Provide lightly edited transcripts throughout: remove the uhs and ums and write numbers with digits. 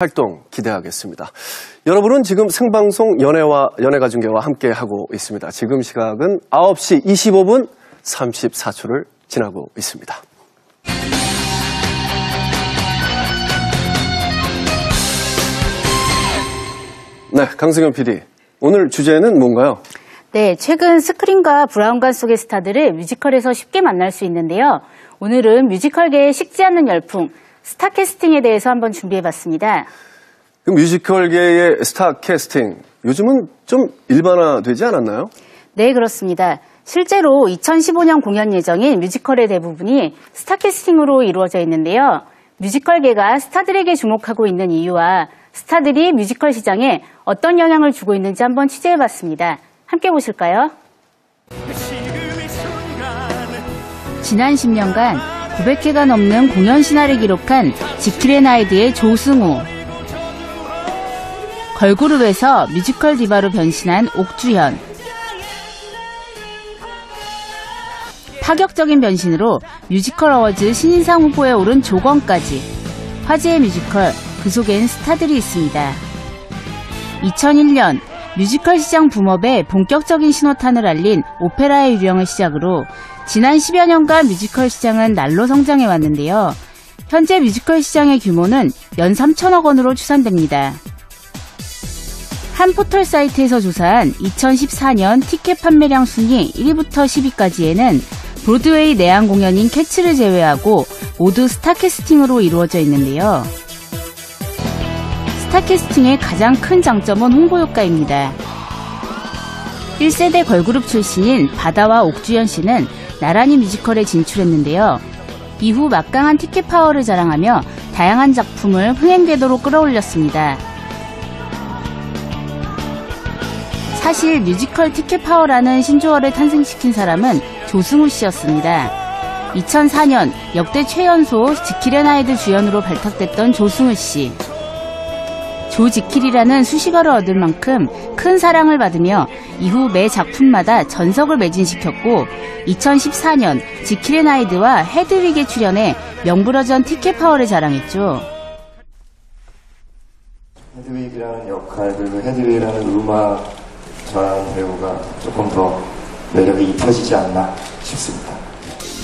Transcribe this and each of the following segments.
활동 기대하겠습니다. 여러분은 지금 생방송 연예가 중계와 함께하고 있습니다. 지금 시각은 9시 25분 34초를 지나고 있습니다. 네, 강승현 PD. 오늘 주제는 뭔가요? 네, 최근 스크린과 브라운관 속의 스타들을 뮤지컬에서 쉽게 만날 수 있는데요. 오늘은 뮤지컬계의 식지 않는 열풍, 스타 캐스팅에 대해서 한번 준비해봤습니다. 뮤지컬계의 스타 캐스팅, 요즘은 좀 일반화되지 않았나요? 네, 그렇습니다. 실제로 2015년 공연 예정인 뮤지컬의 대부분이 스타 캐스팅으로 이루어져 있는데요. 뮤지컬계가 스타들에게 주목하고 있는 이유와 스타들이 뮤지컬 시장에 어떤 영향을 주고 있는지 한번 취재해봤습니다. 함께 보실까요? 지난 10년간 900회가 넘는 공연 신화를 기록한 지킬 앤 하이드의 조승우, 걸그룹에서 뮤지컬 디바로 변신한 옥주현, 파격적인 변신으로 뮤지컬 어워즈 신인상 후보에 오른 조건까지 화제의 뮤지컬, 그 속엔 스타들이 있습니다. 2001년 뮤지컬 시장 붐업에 본격적인 신호탄을 알린 오페라의 유령을 시작으로 지난 10여 년간 뮤지컬 시장은 날로 성장해 왔는데요. 현재 뮤지컬 시장의 규모는 연 3천억 원으로 추산됩니다. 한 포털 사이트에서 조사한 2014년 티켓 판매량 순위 1위부터 10위까지에는 브로드웨이 내한 공연인 캐츠를 제외하고 모두 스타 캐스팅으로 이루어져 있는데요. 스타 캐스팅의 가장 큰 장점은 홍보 효과입니다. 1세대 걸그룹 출신인 바다와 옥주현 씨는 나란히 뮤지컬에 진출했는데요. 이후 막강한 티켓 파워를 자랑하며 다양한 작품을 흥행 궤도로 끌어올렸습니다. 사실 뮤지컬 티켓 파워라는 신조어를 탄생시킨 사람은 조승우 씨였습니다. 2004년 역대 최연소 지킬 앤 하이드 주연으로 발탁됐던 조승우 씨. 조지킬이라는 수식어를 얻을 만큼 큰 사랑을 받으며 이후 매 작품마다 전석을 매진시켰고 2014년 지킬 앤 하이드와 헤드윅에 출연해 명불허전 티켓 파워를 자랑했죠. 헤드윅이라는 역할 그리고 헤드윅이라는 음악 저라는 배우가 조금 더 매력이 입혀지지 않나 싶습니다.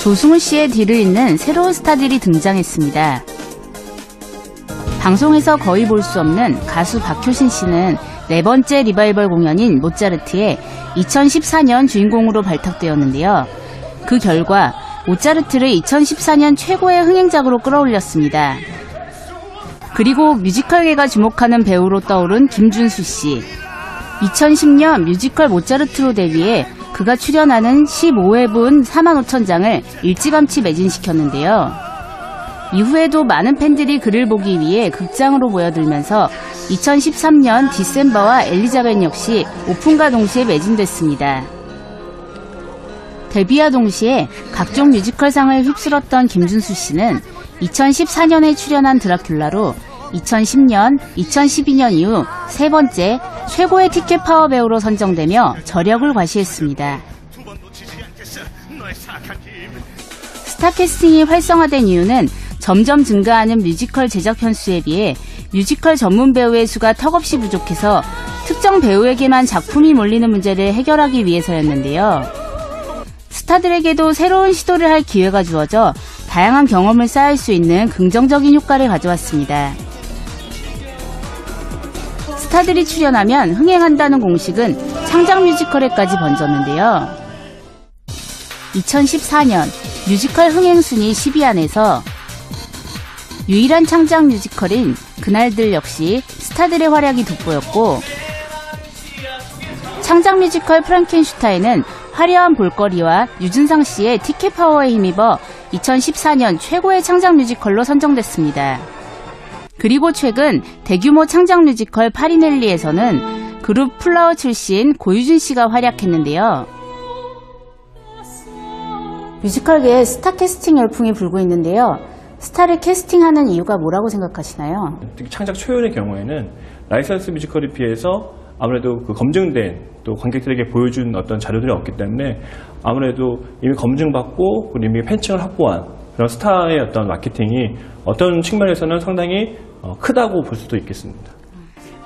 조승우 씨의 뒤를 잇는 새로운 스타들이 등장했습니다. 방송에서 거의 볼 수 없는 가수 박효신 씨는 네 번째 리바이벌 공연인 모차르트의 2014년 주인공으로 발탁되었는데요. 그 결과 모차르트를 2014년 최고의 흥행작으로 끌어올렸습니다. 그리고 뮤지컬계가 주목하는 배우로 떠오른 김준수 씨. 2010년 뮤지컬 모차르트로 데뷔해 그가 출연하는 15회분 45,000장을 일찌감치 매진시켰는데요. 이후에도 많은 팬들이 그를 보기 위해 극장으로 모여들면서 2013년 디셈버와 엘리자벳 역시 오픈과 동시에 매진됐습니다. 데뷔와 동시에 각종 뮤지컬상을 휩쓸었던 김준수 씨는 2014년에 출연한 드라큘라로 2010년, 2012년 이후 세 번째 최고의 티켓 파워 배우로 선정되며 저력을 과시했습니다. 스타 캐스팅이 활성화된 이유는 점점 증가하는 뮤지컬 제작 편수에 비해 뮤지컬 전문 배우의 수가 턱없이 부족해서 특정 배우에게만 작품이 몰리는 문제를 해결하기 위해서였는데요. 스타들에게도 새로운 시도를 할 기회가 주어져 다양한 경험을 쌓을 수 있는 긍정적인 효과를 가져왔습니다. 스타들이 출연하면 흥행한다는 공식은 창작 뮤지컬에까지 번졌는데요. 2014년 뮤지컬 흥행 순위 10위 안에서 유일한 창작 뮤지컬인 그날들 역시 스타들의 활약이 돋보였고, 창작 뮤지컬 프랑켄슈타인은 화려한 볼거리와 유준상 씨의 티켓 파워에 힘입어 2014년 최고의 창작 뮤지컬로 선정됐습니다. 그리고 최근 대규모 창작 뮤지컬 파리넬리에서는 그룹 플라워 출신 고유준 씨가 활약했는데요. 뮤지컬계에 스타 캐스팅 열풍이 불고 있는데요. 스타를 캐스팅하는 이유가 뭐라고 생각하시나요? 특히 창작 초연의 경우에는 라이선스 뮤지컬에 비해서 아무래도 그 검증된 또 관객들에게 보여준 어떤 자료들이 없기 때문에 아무래도 이미 검증받고 그리고 이미 팬층을 확보한 그런 스타의 어떤 마케팅이 어떤 측면에서는 상당히 크다고 볼 수도 있겠습니다.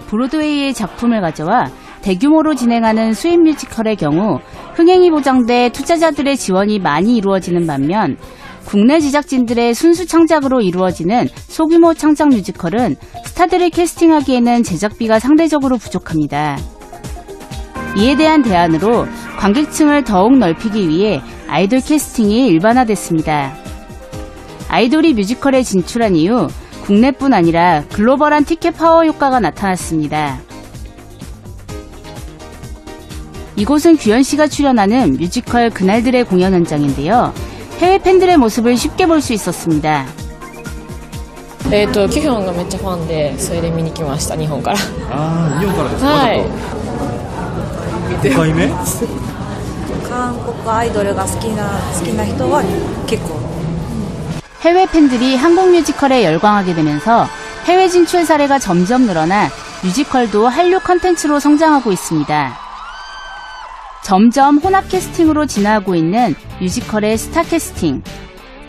브로드웨이의 작품을 가져와 대규모로 진행하는 수입 뮤지컬의 경우 흥행이 보장돼 투자자들의 지원이 많이 이루어지는 반면 국내 제작진들의 순수 창작으로 이루어지는 소규모 창작 뮤지컬은 스타들을 캐스팅하기에는 제작비가 상대적으로 부족합니다. 이에 대한 대안으로 관객층을 더욱 넓히기 위해 아이돌 캐스팅이 일반화됐습니다. 아이돌이 뮤지컬에 진출한 이후 국내뿐 아니라 글로벌한 티켓 파워 효과가 나타났습니다. 이곳은 규현 씨가 출연하는 뮤지컬 그날들의 공연 현장인데요. 해외 팬들의 모습을 쉽게 볼 수 있었습니다. キヒョンがめっちゃファンでそれで見に来ました日本から 아, 일본からですか? はい5回目?韓国アイドルが好きな人は結構 해외 팬들이 한국 뮤지컬에 열광하게 되면서 해외 진출 사례가 점점 늘어나 뮤지컬도 한류 컨텐츠로 성장하고 있습니다. 점점 혼합 캐스팅으로 진화하고 있는 뮤지컬의 스타 캐스팅.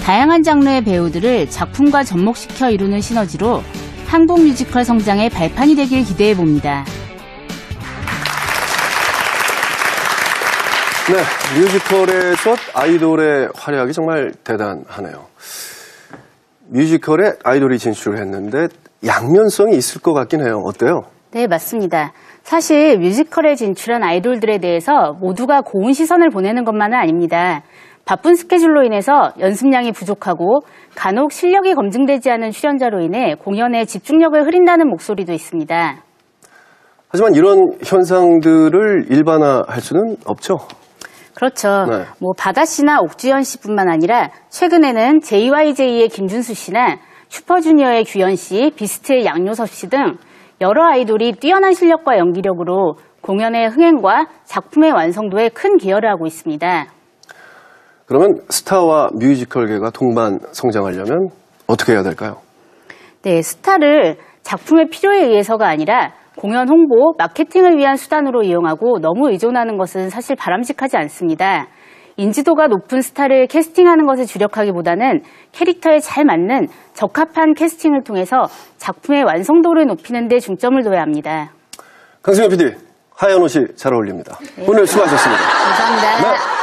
다양한 장르의 배우들을 작품과 접목시켜 이루는 시너지로 한국 뮤지컬 성장의 발판이 되길 기대해 봅니다. 네, 뮤지컬에서 아이돌의 활약이 정말 대단하네요. 뮤지컬에 아이돌이 진출을 했는데 양면성이 있을 것 같긴 해요. 어때요? 네, 맞습니다. 사실 뮤지컬에 진출한 아이돌들에 대해서 모두가 고운 시선을 보내는 것만은 아닙니다. 바쁜 스케줄로 인해서 연습량이 부족하고 간혹 실력이 검증되지 않은 출연자로 인해 공연에 집중력을 흐린다는 목소리도 있습니다. 하지만 이런 현상들을 일반화할 수는 없죠. 그렇죠. 네. 바다 씨나 옥주현 씨뿐만 아니라 최근에는 JYJ의 김준수 씨나 슈퍼주니어의 규현 씨, 비스트의 양요섭 씨 등 여러 아이돌이 뛰어난 실력과 연기력으로 공연의 흥행과 작품의 완성도에 큰 기여를 하고 있습니다. 그러면 스타와 뮤지컬계가 동반 성장하려면 어떻게 해야 될까요? 네, 스타를 작품의 필요에 의해서가 아니라 공연 홍보, 마케팅을 위한 수단으로 이용하고 너무 의존하는 것은 사실 바람직하지 않습니다. 인지도가 높은 스타를 캐스팅하는 것에 주력하기보다는 캐릭터에 잘 맞는 적합한 캐스팅을 통해서 작품의 완성도를 높이는 데 중점을 둬야 합니다. 강승현 PD, 하얀 옷이 잘 어울립니다. 네. 오늘 수고하셨습니다. 감사합니다. 네.